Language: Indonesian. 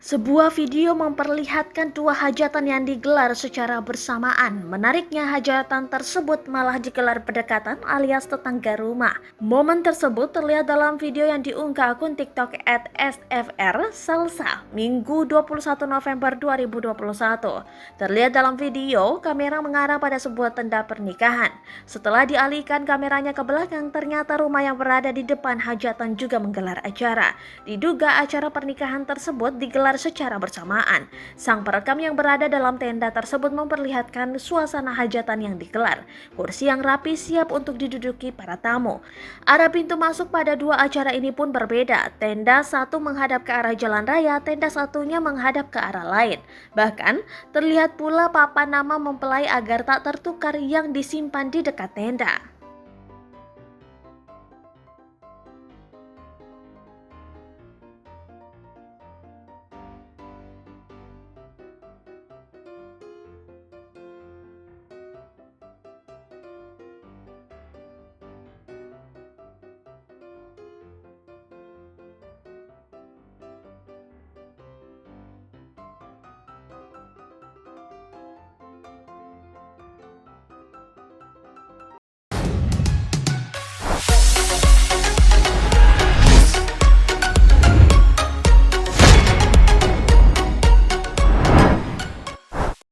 Sebuah video memperlihatkan dua hajatan yang digelar secara bersamaan. Menariknya, hajatan tersebut malah digelar berdekatan alias tetangga rumah. Momen tersebut terlihat dalam video yang diunggah akun TikTok @sfr_salsa Minggu 21 November 2021. Terlihat dalam video, kamera mengarah pada sebuah tenda pernikahan. Setelah dialihkan kameranya ke belakang, ternyata rumah yang berada di depan hajatan juga menggelar acara. Diduga acara pernikahan tersebut digelar secara bersamaan. Sang perekam yang berada dalam tenda tersebut memperlihatkan suasana hajatan yang digelar. Kursi yang rapi siap untuk diduduki para tamu. Arah pintu masuk pada dua acara ini pun berbeda. Tenda satu menghadap ke arah jalan raya, tenda satunya menghadap ke arah lain. Bahkan terlihat pula papan nama mempelai agar tak tertukar yang disimpan di dekat tenda.